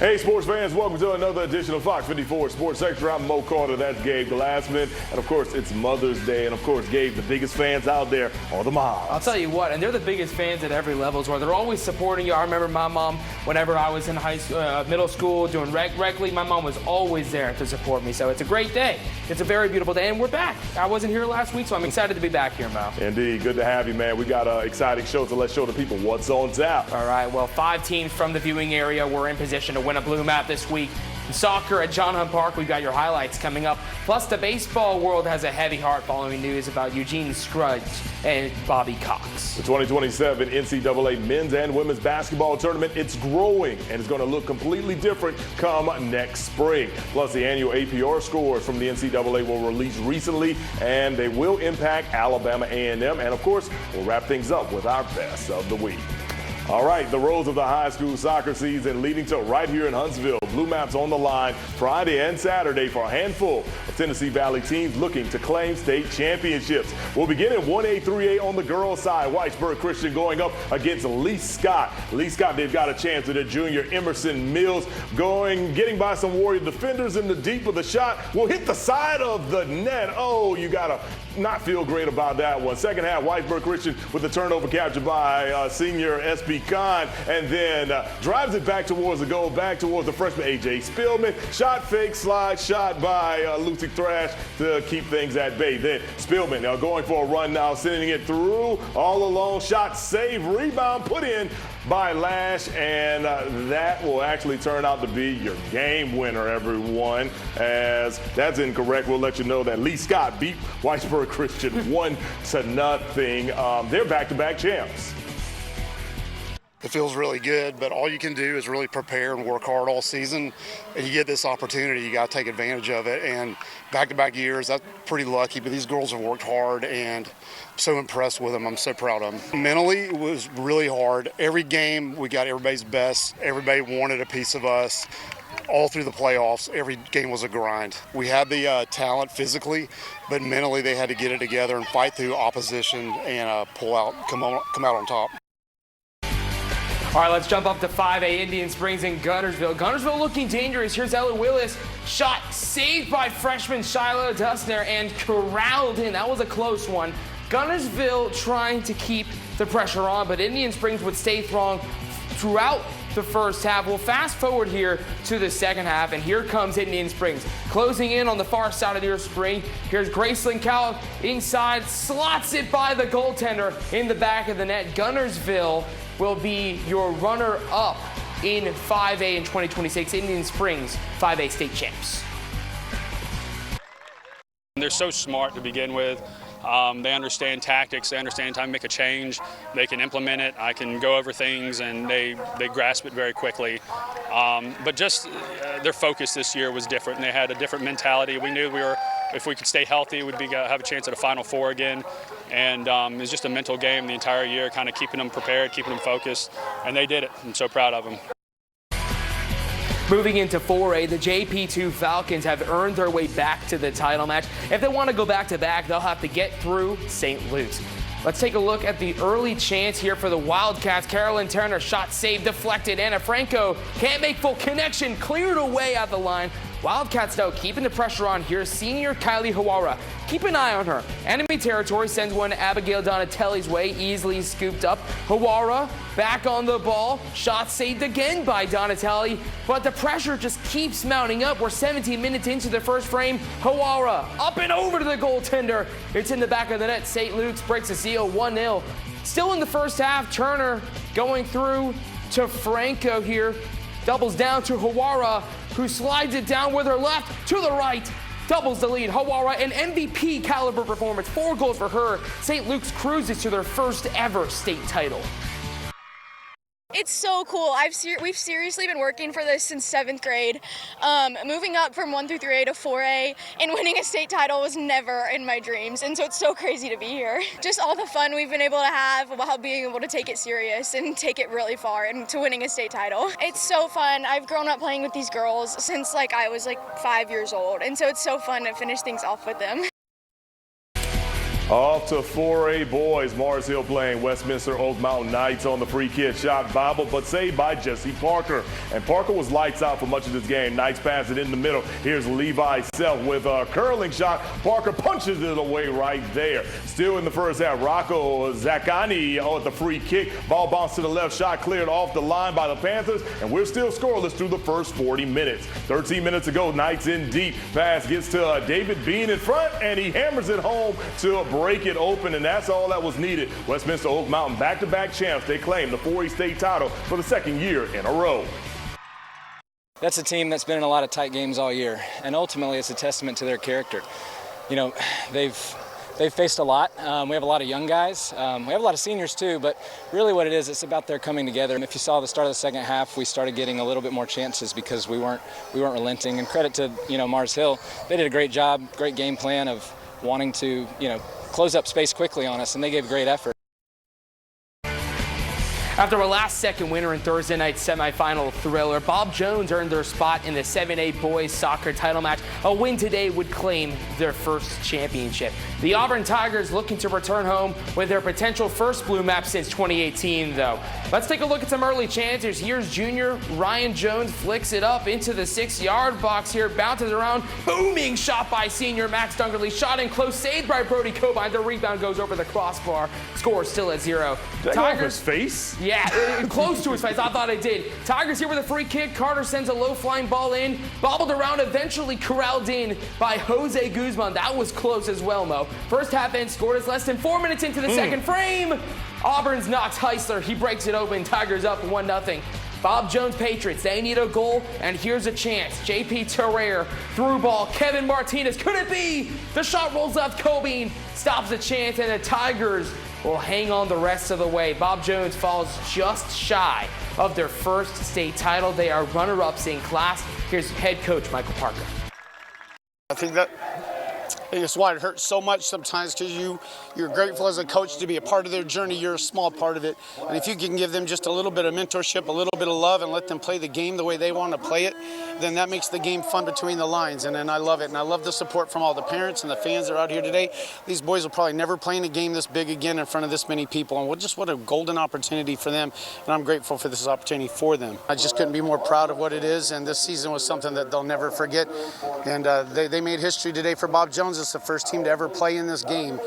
Hey, sports fans, welcome to another edition of Fox 54 Sports Extra. I'm Mo Carter, that's Gabe Glassman, and of course, it's Mother's Day, and of course, Gabe, the biggest fans out there are the moms. I'll tell you what, and they're the biggest fans at every level, where they're always supporting you. I remember my mom, whenever I was in middle school doing rec league, my mom was always there to support me, so it's a great day. It's a very beautiful day, and we're back. I wasn't here last week, so I'm excited to be back here, Mo. Indeed, good to have you, man. We got an exciting show, so let's show the people what's on tap. All right, well, 5 teams from the viewing area were in position to win a blue map this week. In soccer at John Hunt Park, we've got your highlights coming up. Plus, the baseball world has a heavy heart following news about Eugene Scruggs and Bobby Cox. The 2027 NCAA men's and women's basketball tournament, it's growing and it's going to look completely different come next spring. Plus, the annual APR scores from the NCAA were released recently, and they will impact Alabama A&M. And, of course, we'll wrap things up with our best of the week. All right, the roads of the high school soccer season leading to right here in Huntsville. Blue Maps on the line Friday and Saturday for a handful of Tennessee Valley teams looking to claim state championships. We'll begin in 1A, 3A on the girls' side. Whitesburg Christian going up against Lee Scott. Lee Scott, they've got a chance with their junior Emerson Mills getting by some Warrior defenders in the deep of the shot. Will hit the side of the net. Oh, you got to not feel great about that one. Second half, Whitesburg Christian with the turnover captured by senior SB Khan, and then drives it back towards the goal, back towards the freshman A.J. Spillman. Shot fake, slide shot by Lucy Thrash to keep things at bay. Then Spillman now going for a run now, sending it through all alone. Shot, save, rebound, put in by Lash, and that will actually turn out to be your game winner, everyone. As that's incorrect, we'll let you know that Lee Scott beat Whitesburg Christian 1-0. They're back-to-back champs. It feels really good, but all you can do is really prepare and work hard all season. And you get this opportunity, you got to take advantage of it. And back-to-back years, that's pretty lucky, but these girls have worked hard, and I'm so impressed with them. I'm so proud of them. Mentally, it was really hard. Every game, we got everybody's best. Everybody wanted a piece of us. All through the playoffs, every game was a grind. We had the talent physically, but mentally they had to get it together and fight through opposition and come out on top. All right, let's jump up to 5A, Indian Springs and Guntersville. Guntersville looking dangerous. Here's Ella Willis. Shot saved by freshman Shiloh Dustner and corralled in. That was a close one. Guntersville trying to keep the pressure on, but Indian Springs would stay strong throughout the first half. We'll fast forward here to the second half, and here comes Indian Springs. Closing in on the far side of your spring. Here's Graceland Cowell inside, slots it by the goaltender in the back of the net. Guntersville will be your runner-up in 5A in 2026. Indian Springs, 5A state champs. They're so smart to begin with. They understand tactics. They understand time to make a change. They can implement it. I can go over things, and they grasp it very quickly. But just their focus this year was different. They had a different mentality. We knew if we could stay healthy, we'd have a chance at a Final Four again. And it was just a mental game the entire year, kind of keeping them prepared, keeping them focused, and they did it. I'm so proud of them. Moving into 4A, the JP2 Falcons have earned their way back to the title match. If they want to go back-to-back, they'll have to get through St. Luke's. Let's take a look at the early chance here for the Wildcats. Carolyn Turner, shot saved, deflected. Anna Franco can't make full connection, cleared away at the line. Wildcats, though, keeping the pressure on here. Senior Kylie Hawara, keep an eye on her. Enemy territory sends one Abigail Donatelli's way, easily scooped up. Hawara back on the ball. Shot saved again by Donatelli, but the pressure just keeps mounting up. We're 17 minutes into the first frame. Hawara up and over to the goaltender. It's in the back of the net. St. Luke's breaks the seal 1-0. Still in the first half, Turner going through to Franco here. Doubles down to Hawara, who slides it down with her left to the right. Doubles the lead. Hawara, an MVP caliber performance. 4 goals for her. St. Luke's cruises to their first ever state title. It's so cool. We've seriously been working for this since 7th grade. Moving up from 1 through 3A to 4A and winning a state title was never in my dreams, and so it's so crazy to be here. Just all the fun we've been able to have while being able to take it serious and take it really far and to winning a state title. It's so fun. I've grown up playing with these girls since I was 5 years old, and so it's so fun to finish things off with them. Off to 4A boys. Mars Hill playing Westminster Oak Mountain Knights on the free kick shot bobble, but saved by Jesse Parker. And Parker was lights out for much of this game. Knights pass it in the middle. Here's Levi Self with a curling shot. Parker punches it away right there. Still in the first half, Rocco Zakani on the free kick. Ball bounced to the left, shot cleared off the line by the Panthers, and we're still scoreless through the first 40 minutes. 13 minutes ago, Knights in deep. Pass gets to David Bean in front, and he hammers it home to break it open, and that's all that was needed. Westminster Oak Mountain back-to-back champs. They claim the 4A state title for the second year in a row. That's a team that's been in a lot of tight games all year, and ultimately it's a testament to their character. You know, they've faced a lot. We have a lot of young guys. We have a lot of seniors too, but really what it is, it's about their coming together. And if you saw the start of the second half, we started getting a little bit more chances because we weren't relenting. And credit to, you know, Mars Hill. They did a great job, great game plan of wanting to, you know, close up space quickly on us, and they gave great effort. After a last-second winner in Thursday night's semifinal thriller, Bob Jones earned their spot in the 7A boys soccer title match. A win today would claim their first championship. The Auburn Tigers looking to return home with their potential first blue map since 2018, though. Let's take a look at some early chances. Here's junior Ryan Jones, flicks it up into the 6-yard box here, bounces around, booming shot by senior Max Dunkerley, shot in close, saved by Brody Cobine. The rebound goes over the crossbar. Score still at 0. Did that go off his face? Yeah, close to his face. I thought it did. Tigers here with a free kick. Carter sends a low-flying ball in, bobbled around, eventually corralled in by Jose Guzman. That was close as well, Mo. First half end scored as less than 4 minutes into the second frame. Auburn's Knox Heisler. He breaks it open. Tigers up 1-0. Bob Jones Patriots, they need a goal, and here's a chance. XTRA through ball. Kevin Martinez, could it be? The shot rolls left. Cobine stops the chance, and the Tigers will hang on the rest of the way. Bob Jones falls just shy of their first state title. They are runner-ups in class. Here's head coach Michael Parker. I think it's why it hurts so much sometimes, because you're grateful as a coach to be a part of their journey. You're a small part of it. And if you can give them just a little bit of mentorship, a little bit of love, and let them play the game the way they want to play it, then that makes the game fun between the lines. And I love it. And I love the support from all the parents and the fans that are out here today. These boys will probably never play in a game this big again in front of this many people. And what a golden opportunity for them. And I'm grateful for this opportunity for them. I just couldn't be more proud of what it is. And this season was something that they'll never forget. And they made history today for Bob Jones. It's the first team to ever play in this game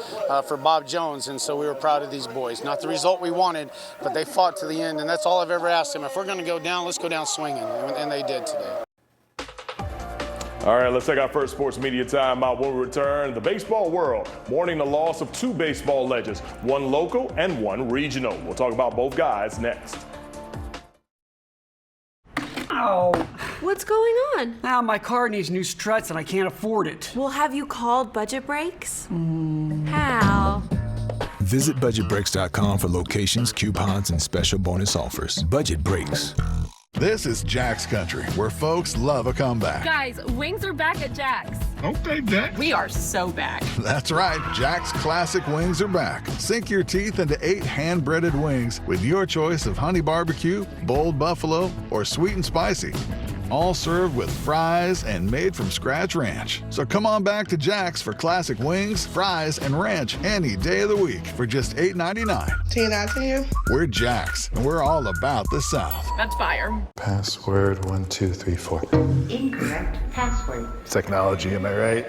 for Bob Jones, and so we were proud of these boys. Not the result we wanted, but they fought to the end, and that's all I've ever asked them. If we're going to go down, let's go down swinging, and they did today. All right, let's take our first sports media time out. When we return, the baseball world mourning the loss of 2 baseball legends, one local and one regional. We'll talk about both guys next. Ow. What's going on? Now my car needs new struts and I can't afford it. Well, have you called Budget Breaks? How? Visit budgetbreaks.com for locations, coupons, and special bonus offers. Budget Breaks. This is Jack's Country, where folks love a comeback. Guys, wings are back at Jack's. Okay, Jack. We are so back. That's right. Jack's Classic Wings are back. Sink your teeth into 8 hand-breaded wings with your choice of honey barbecue, bold buffalo, or sweet and spicy. All served with fries and made from scratch ranch. So come on back to Jack's for classic wings, fries, and ranch any day of the week for just $8.99. 10 out of 10. We're Jack's, and we're all about the South. That's fire. Password 1234. Incorrect password. Technology, am I right?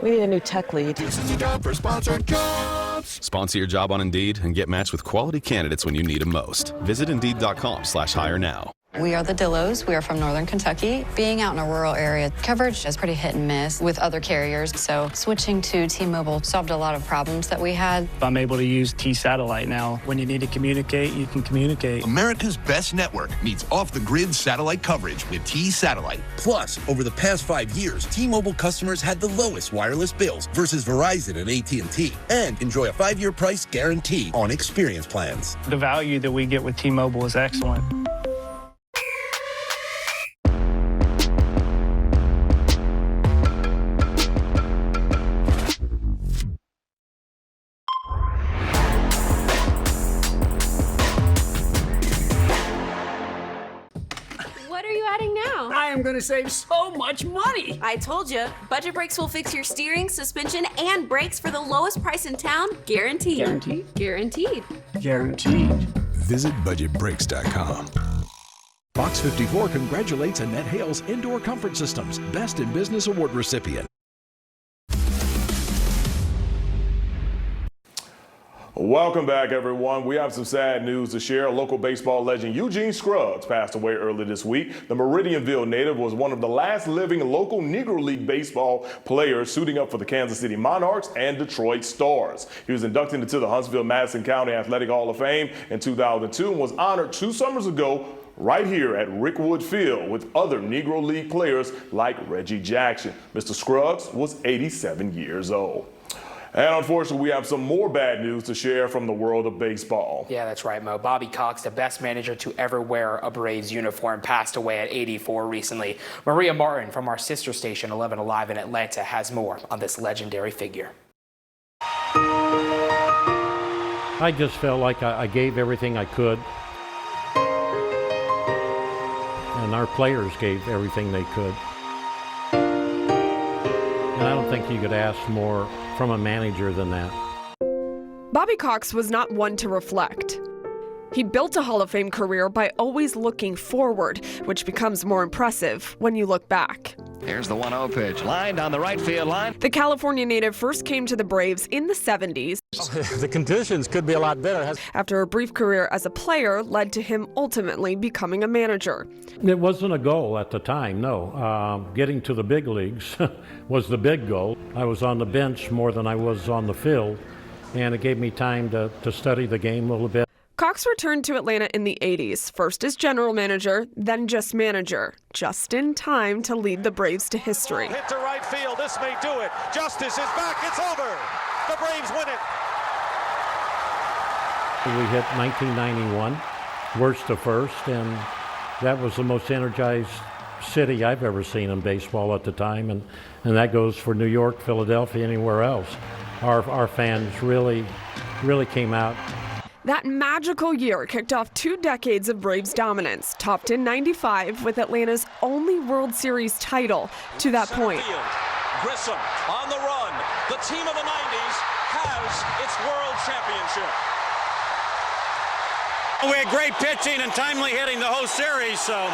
We need a new tech lead. This is your job for sponsored jobs. Sponsor your job on Indeed and get matched with quality candidates when you need them most. Visit Indeed.com/hire now. We are the Dillos. We are from Northern Kentucky. Being out in a rural area, coverage is pretty hit and miss with other carriers. So switching to T-Mobile solved a lot of problems that we had. I'm able to use T-Satellite now. When you need to communicate, you can communicate. America's best network meets off-the-grid satellite coverage with T-Satellite. Plus, over the past 5 years, T-Mobile customers had the lowest wireless bills versus Verizon and AT&T. And enjoy a 5-year price guarantee on experience plans. The value that we get with T-Mobile is excellent. What are you adding now? now. I am going to save so much money. I told you, Budget Brakes will fix your steering, suspension, and brakes for the lowest price in town, guaranteed. Guaranteed? Guaranteed. Guaranteed. Visit budgetbrakes.com. FOX54 congratulates Annette Hale's Indoor Comfort Systems Best in Business Award recipient. Welcome back, everyone. We have some sad news to share. Local baseball legend Eugene Scruggs passed away early this week. The Meridianville native was one of the last living local Negro League baseball players suiting up for the Kansas City Monarchs and Detroit Stars. He was inducted into the Huntsville-Madison County Athletic Hall of Fame in 2002 and was honored 2 summers ago right here at Rickwood Field with other Negro League players like Reggie Jackson. Mr. Scruggs was 87 years old. And unfortunately, we have some more bad news to share from the world of baseball. Yeah, that's right, Mo. Bobby Cox, the best manager to ever wear a Braves uniform, passed away at 84 recently. Maria Martin from our sister station, 11 Alive in Atlanta, has more on this legendary figure. I just felt like I gave everything I could. And our players gave everything they could. And I don't think you could ask more from a manager than that. Bobby Cox was not one to reflect. He built a Hall of Fame career by always looking forward, which becomes more impressive when you look back. Here's the 1-0 pitch, lined on the right field line. The California native first came to the Braves in the 70s. The conditions could be a lot better. After a brief career as a player led to him ultimately becoming a manager. It wasn't a goal at the time, no. Getting to the big leagues was the big goal. I was on the bench more than I was on the field, and it gave me time to study the game a little bit. Cox returned to Atlanta in the 80s, first as general manager, then just manager, just in time to lead the Braves to history. Hit to right field, this may do it. Justice is back, it's over. The Braves win it. We hit 1991, worst to first, and that was the most energized city I've ever seen in baseball at the time, and that goes for New York, Philadelphia, anywhere else. Our fans really came out. That magical year kicked off 2 decades of Braves dominance, topped in '95 with Atlanta's only World Series title to that point. Grissom on the run. The team of the 90s has its World Championship. We had great pitching and timely hitting the whole series, so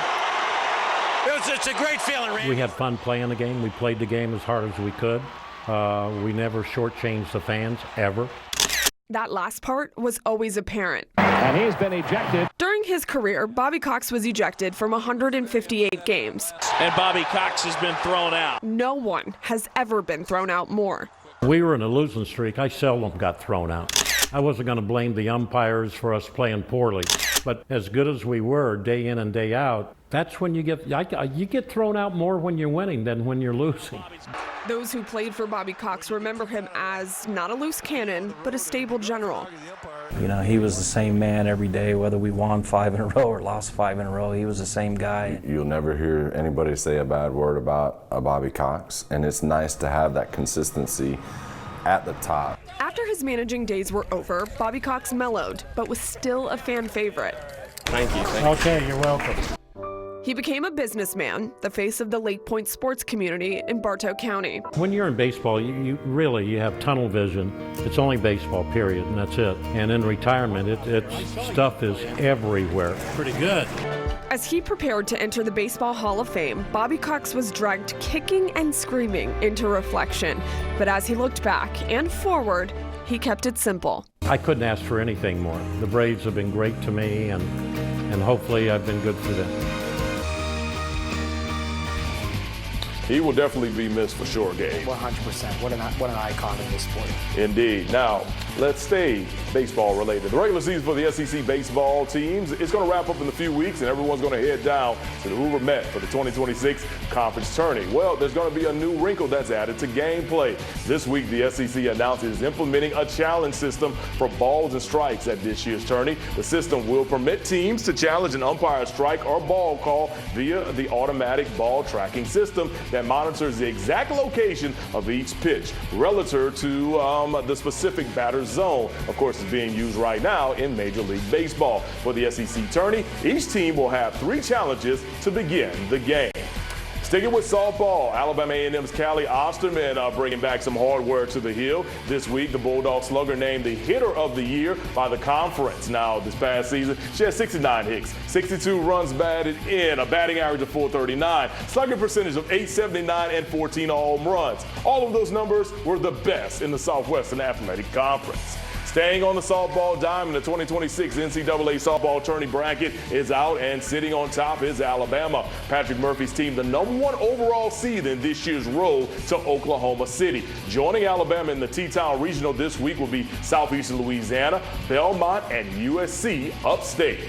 it's a great feeling, Randy. We had fun playing the game. We played the game as hard as we could. We never shortchanged the fans, ever. That last part was always apparent. And he's been ejected. During his career, Bobby Cox was ejected from 158 games. And Bobby Cox has been thrown out. No one has ever been thrown out more. We were in a losing streak. I seldom got thrown out. I wasn't going to blame the umpires for us playing poorly. But as good as we were day in and day out, that's when you get thrown out more when you're winning than when you're losing. Those who played for Bobby Cox remember him as not a loose cannon, but a stable general. You know, he was the same man every day, whether we won 5 in a row or lost 5 in a row. He was the same guy. You'll never hear anybody say a bad word about Bobby Cox, and it's nice to have that consistency at the top. After his managing days were over, Bobby Cox mellowed, but was still a fan favorite. Thank you. Okay, you're welcome. He became a businessman, the face of the Lake Point sports community in Bartow County. When you're in baseball, you have tunnel vision. It's only baseball, period, and that's it. And in retirement, stuff is everywhere. Pretty good. As he prepared to enter the Baseball Hall of Fame, Bobby Cox was dragged kicking and screaming into reflection. But as he looked back and forward, he kept it simple. I couldn't ask for anything more. The Braves have been great to me, and hopefully I've been good for them. He will definitely be missed for sure, Gabe. 100%. What an icon in this sport. Indeed. Now, let's stay baseball related. The regular season for the SEC baseball teams is going to wrap up in a few weeks, and everyone's going to head down to the Hoover Met for the 2026 conference tourney. Well, there's going to be a new wrinkle that's added to gameplay. This week, the SEC announced it is implementing a challenge system for balls and strikes at this year's tourney. The system will permit teams to challenge an umpire strike or ball call via the automatic ball tracking system that monitors the exact location of each pitch relative to the specific batter's zone. Of course, it's being used right now in Major League Baseball. For the SEC tourney, each team will have 3 challenges to begin the game. Sticking with softball, Alabama A&M's Callie Osterman bringing back some hardware to the hill. This week, the Bulldog slugger named the hitter of the year by the conference. Now, this past season, she had 69 hits, 62 runs batted in, a batting average of .439, slugging percentage of .879, and 14 home runs. All of those numbers were the best in the Southwestern Athletic Conference. Staying on the softball diamond, the 2026 NCAA softball tourney bracket is out, and sitting on top is Alabama. Patrick Murphy's team, the #1 overall seed in this year's road to Oklahoma City. Joining Alabama in the T-Town Regional this week will be Southeastern Louisiana, Belmont, and USC upstate.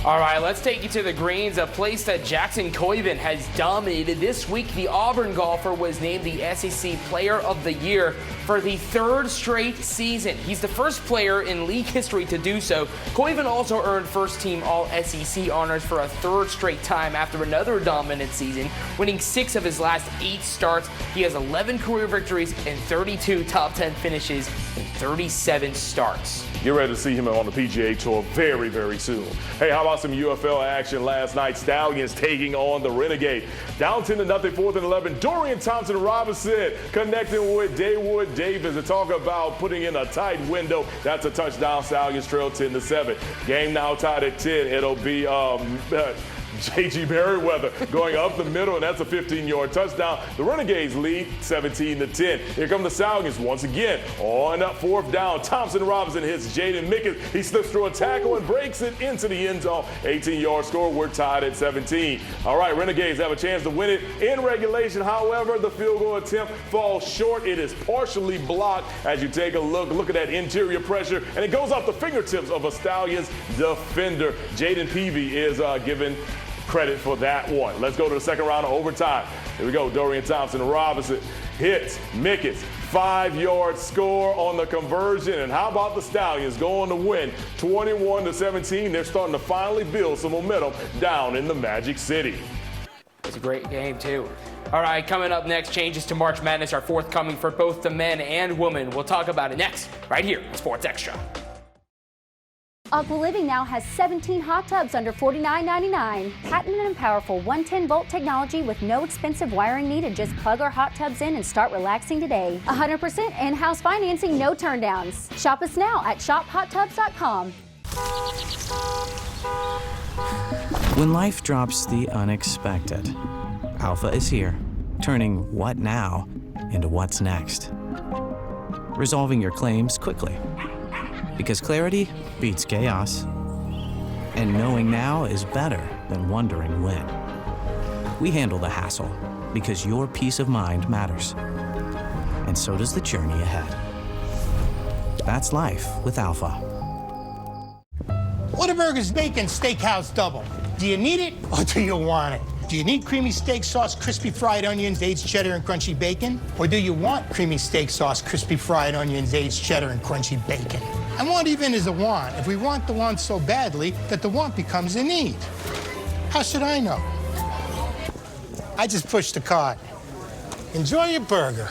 All right, let's take you to the greens, a place that Jackson Coyven has dominated. This week, the Auburn golfer was named the SEC Player of the Year for the 3rd straight season. He's the first player in league history to do so. Coyven also earned first-team All-SEC honors for a 3rd straight time after another dominant season, winning 6 of his last 8 starts. He has 11 career victories and 32 top 10 finishes in 37 starts. Get ready to see him on the PGA Tour very, very soon. Hey, how about some UFL action last night? Stallions taking on the Renegade. Down 10-0, 4th and 11. Dorian Thompson-Robinson connecting with Dawood Davis to talk about putting in a tight window. That's a touchdown. Stallions trail 10-7. Game now tied at 10. It'll be J.G. Merriweather going up the middle, and that's a 15-yard touchdown. The Renegades lead 17-10. Here come the Stallions once again on 4th down. Thompson-Robinson hits Jaden Mickens. He slips through a tackle and breaks it into the end zone. 18-yard score. We're tied at 17. All right, Renegades have a chance to win it in regulation. However, the field goal attempt falls short. It is partially blocked. As you take a look at that interior pressure, and it goes off the fingertips of a Stallions defender. Jaden Peavy is given credit for that one. Let's go to the second round of overtime. Here we go. Dorian Thompson-Robinson hits Mickens. 5-yard score on the conversion. And how about the Stallions going to win 21-17? They're starting to finally build some momentum down in the Magic City. It's a great game, too. All right, coming up next, changes to March Madness are forthcoming for both the men and women. We'll talk about it next, right here on Sports Extra. Aqua Living now has 17 hot tubs under $49.99. Patented and powerful 110-volt technology with no expensive wiring needed. Just plug our hot tubs in and start relaxing today. 100% in-house financing, no turndowns. Shop us now at shophottubs.com. When life drops the unexpected, Alpha is here, turning what now into what's next. Resolving your claims quickly. Because clarity beats chaos. And knowing now is better than wondering when. We handle the hassle because your peace of mind matters. And so does the journey ahead. That's life with Alpha. Whataburger's Bacon Steakhouse Double. Do you need it or do you want it? Do you need creamy steak sauce, crispy fried onions, aged cheddar, and crunchy bacon? Or do you want creamy steak sauce, crispy fried onions, aged cheddar, and crunchy bacon? And want even is a want if we want the want so badly that the want becomes a need. How should I know? I just push the cart. Enjoy your burger.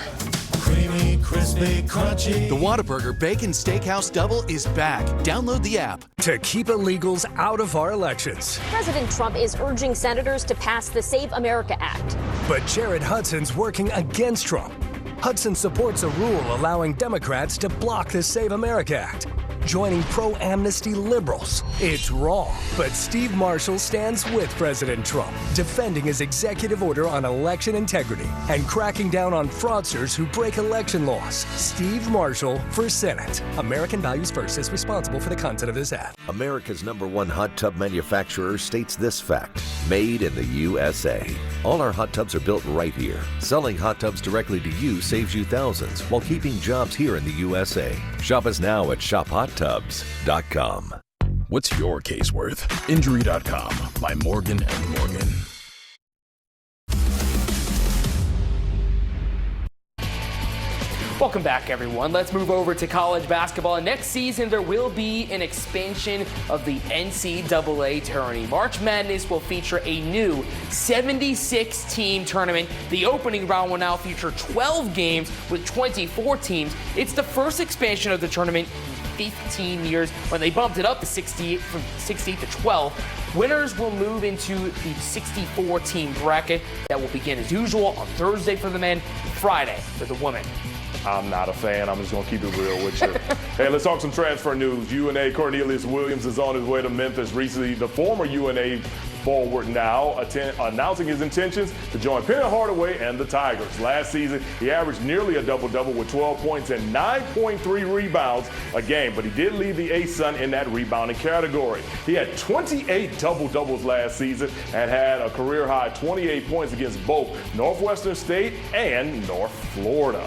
Creamy, crispy, crunchy. The Whataburger Bacon Steakhouse Double is back. Download the app. To keep illegals out of our elections. President Trump is urging senators to pass the Save America Act. But Jared Hudson's working against Trump. Hudson supports a rule allowing Democrats to block the Save America Act, joining pro-amnesty liberals. It's wrong, but Steve Marshall stands with President Trump, defending his executive order on election integrity and cracking down on fraudsters who break election laws. Steve Marshall for Senate. American Values First is responsible for the content of this ad. America's #1 hot tub manufacturer states this fact: made in the USA. All our hot tubs are built right here. Selling hot tubs directly to you saves you thousands while keeping jobs here in the USA. Shop us now at shophottubs.com. What's your case worth? Injury.com by Morgan & Morgan. Welcome back, everyone. Let's move over to college basketball. Next season, there will be an expansion of the NCAA tourney. March Madness will feature a new 76-team tournament. The opening round will now feature 12 games with 24 teams. It's the first expansion of the tournament 15 years when they bumped it up to 68 from 68 to 12. Winners will move into the 64-team bracket that will begin as usual on Thursday for the men, Friday for the women. I'm not a fan. I'm just going to keep it real with you. Hey, let's talk some transfer news. UNA Cornelius Williams is on his way to Memphis. Recently, the former UNA forward now announcing his intentions to join Penn Hardaway and the Tigers. Last season, he averaged nearly a double-double with 12 points and 9.3 rebounds a game, but he did lead the ASUN in that rebounding category. He had 28 double-doubles last season and had a career-high 28 points against both Northwestern State and North Florida.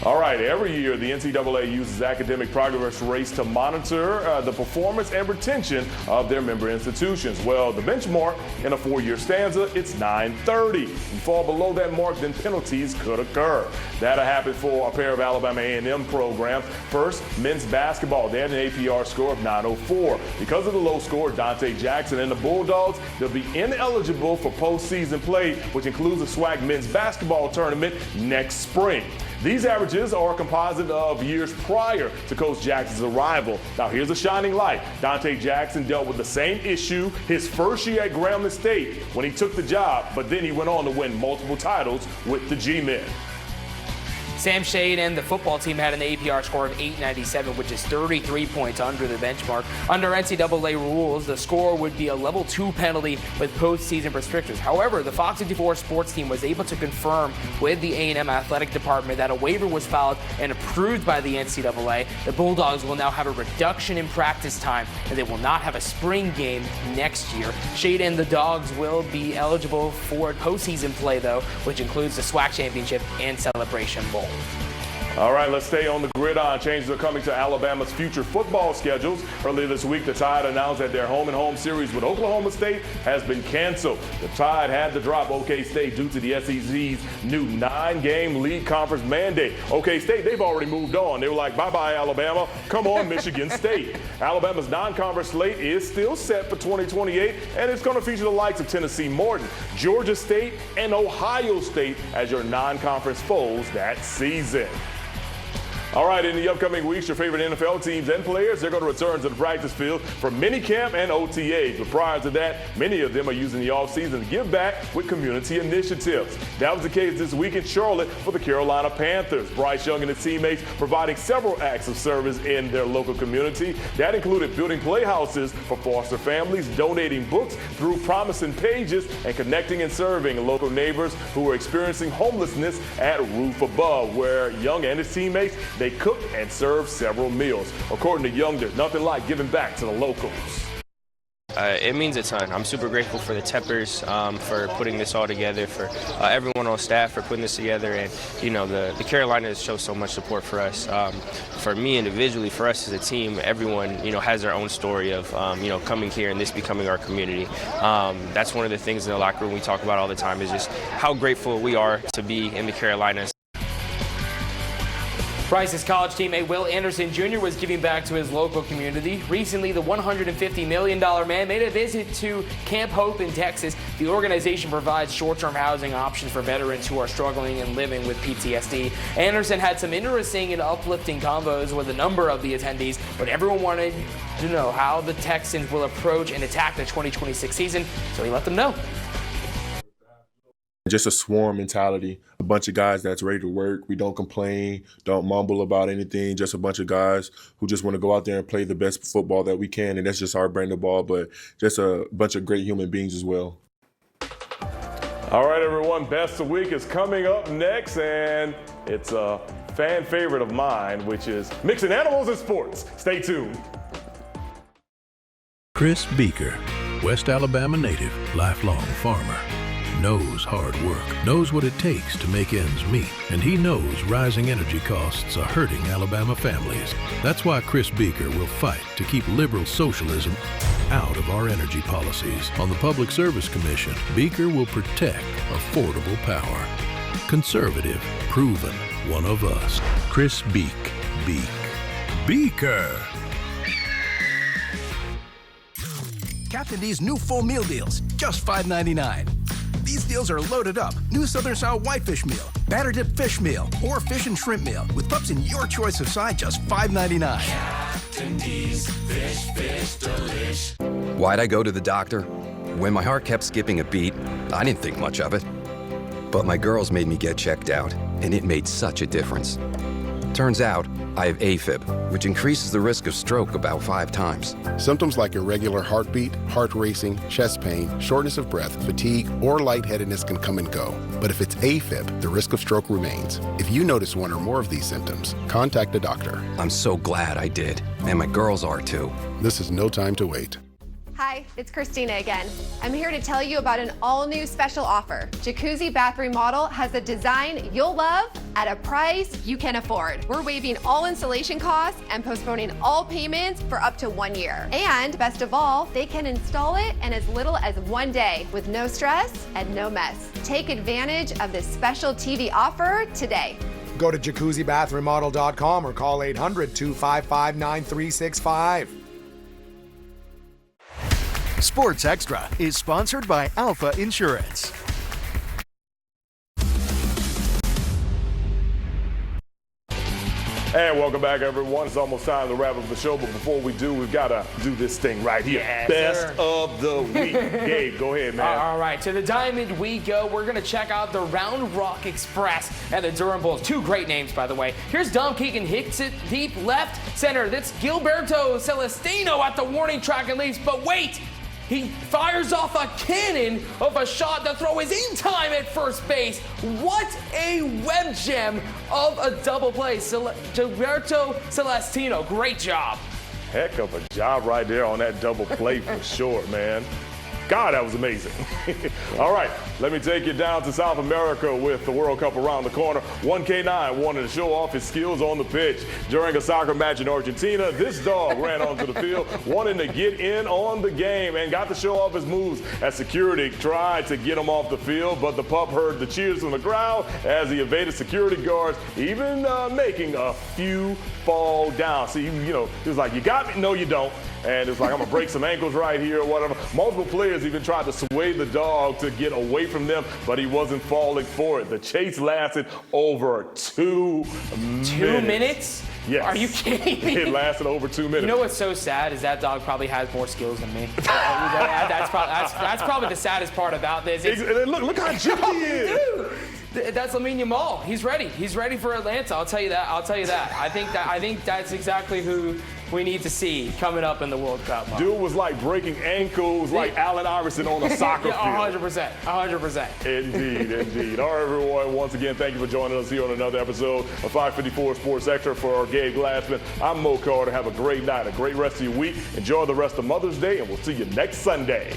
All right, every year the NCAA uses academic progress rates to monitor the performance and retention of their member institutions. Well, the benchmark in a 4-year stanza, it's 930. You fall below that mark, then penalties could occur. That'll happen for a pair of Alabama A&M programs. First, men's basketball. They had an APR score of 904. Because of the low score, Dante Jackson and the Bulldogs, they'll be ineligible for postseason play, which includes the SWAC men's basketball tournament next spring. These averages are a composite of years prior to Coach Jackson's arrival. Now, here's a shining light. Dante Jackson dealt with the same issue his first year at Grambling State when he took the job, but then he went on to win multiple titles with the G-Men. Sam Shade and the football team had an APR score of 897, which is 33 points under the benchmark. Under NCAA rules, the score would be a level 2 penalty with postseason restrictions. However, the FOX54 sports team was able to confirm with the A&M athletic department that a waiver was filed and approved by the NCAA. The Bulldogs will now have a reduction in practice time, and they will not have a spring game next year. Shade and the Dogs will be eligible for postseason play, though, which includes the SWAC Championship and Celebration Bowl. All right, let's stay on the gridiron. Changes are coming to Alabama's future football schedules. Earlier this week, the Tide announced that their home-and-home series with Oklahoma State has been canceled. The Tide had to drop OK State due to the SEC's new 9-game league conference mandate. OK State, they've already moved on. They were like, bye-bye, Alabama. Come on, Michigan State. Alabama's non-conference slate is still set for 2028, and it's going to feature the likes of Tennessee Morton, Georgia State, and Ohio State as your non-conference foes that season. All right, in the upcoming weeks, your favorite NFL teams and players, they're going to return to the practice field for minicamp and OTAs. But prior to that, many of them are using the offseason to give back with community initiatives. That was the case this week in Charlotte for the Carolina Panthers. Bryce Young and his teammates providing several acts of service in their local community. That included building playhouses for foster families, donating books through Promising Pages, and connecting and serving local neighbors who are experiencing homelessness at Roof Above, where Young and his teammates, they cook and serve several meals. According to Young, there's nothing like giving back to the locals. It means a ton. I'm super grateful for the Teppers for putting this all together, for everyone on staff for putting this together, and you know the Carolinas show so much support for us. For me individually, for us as a team, everyone has their own story of coming here and this becoming our community. That's one of the things in the locker room we talk about all the time is just how grateful we are to be in the Carolinas. Bryce's college teammate Will Anderson Jr. was giving back to his local community. Recently, the $150 million man made a visit to Camp Hope in Texas. The organization provides short-term housing options for veterans who are struggling and living with PTSD. Anderson had some interesting and uplifting convos with a number of the attendees, but everyone wanted to know how the Texans will approach and attack the 2026 season, so he let them know. Just a swarm mentality, a bunch of guys that's ready to work. We don't complain, don't mumble about anything, just a bunch of guys who just want to go out there and play the best football that we can, and that's just our brand of ball, but just a bunch of great human beings as well. All right, everyone, Best of Week is coming up next, and it's a fan favorite of mine, which is mixing animals and sports. Stay tuned. Chris Beaker, West Alabama native, lifelong farmer. Knows hard work, knows what it takes to make ends meet, and he knows rising energy costs are hurting Alabama families. That's why Chris Beaker will fight to keep liberal socialism out of our energy policies. On the Public Service Commission, Beaker will protect affordable power. Conservative, proven, one of us. Chris Beaker. Captain D's new full meal deals, just $5.99. These deals are loaded up. New Southern Style Whitefish Meal, batter dip fish meal, or fish and shrimp meal with pups in your choice of side, just $5.99. Captain D's Fish Delish. Why'd I go to the doctor? When my heart kept skipping a beat, I didn't think much of it. But my girls made me get checked out, and it made such a difference. Turns out, I have AFib, which increases the risk of stroke about 5 times. Symptoms like irregular heartbeat, heart racing, chest pain, shortness of breath, fatigue, or lightheadedness can come and go. But if it's AFib, the risk of stroke remains. If you notice one or more of these symptoms, contact a doctor. I'm so glad I did, and my girls are too. This is no time to wait. Hi, it's Christina again. I'm here to tell you about an all-new special offer. Jacuzzi Bath Remodel has a design you'll love at a price you can afford. We're waiving all installation costs and postponing all payments for up to 1 year. And best of all, they can install it in as little as 1 day with no stress and no mess. Take advantage of this special TV offer today. Go to jacuzzibathremodel.com or call 800-255-9365. Sports Extra is sponsored by Alpha Insurance. And welcome back, everyone. It's almost time to wrap up the show, but before we do, we've got to do this thing right here. Yes, Best sir. of the week. Gabe, go ahead, man. All right, to the Diamond we go. We're going to check out the Round Rock Express and the Durham Bulls. 2 great names, by the way. Here's Dom Keegan, hits it deep left center. That's Gilberto Celestino at the warning track and leaves, but wait! He fires off a cannon of a shot. The throw is in time at first base. What a web gem of a double play. Gilberto Celestino, great job. Heck of a job right there on that double play for sure, man. God, that was amazing. All right, let me take you down to South America with the World Cup around the corner. 1K9 wanted to show off his skills on the pitch. During a soccer match in Argentina, this dog ran onto the field wanting to get in on the game and got to show off his moves as security tried to get him off the field, but the pup heard the cheers from the crowd as he evaded security guards, even making a few fall down. See, you know, he was like, you got me? No, you don't. And it's like, I'm going to break some ankles right here or whatever. Multiple players even tried to sway the dog to get away from them, but he wasn't falling for it. The chase lasted over 2 minutes. 2 minutes? Yes. Are you kidding me? It lasted over 2 minutes. You know what's so sad is that dog probably has more skills than me. That's probably the saddest part about this. Look how jiffy he is. Dude, that's Lamine Yamal. He's ready. He's ready for Atlanta. I'll tell you that. I think that's exactly who we need to see coming up in the World Cup. Dude was like breaking ankles like Allen Iverson on a soccer field. 100%. 100%. Indeed. All right, everyone. Once again, thank you for joining us here on another episode of 554 Sports Extra. For Gabe Glassman, I'm Mo Carter. Have a great night, a great rest of your week. Enjoy the rest of Mother's Day, and we'll see you next Sunday.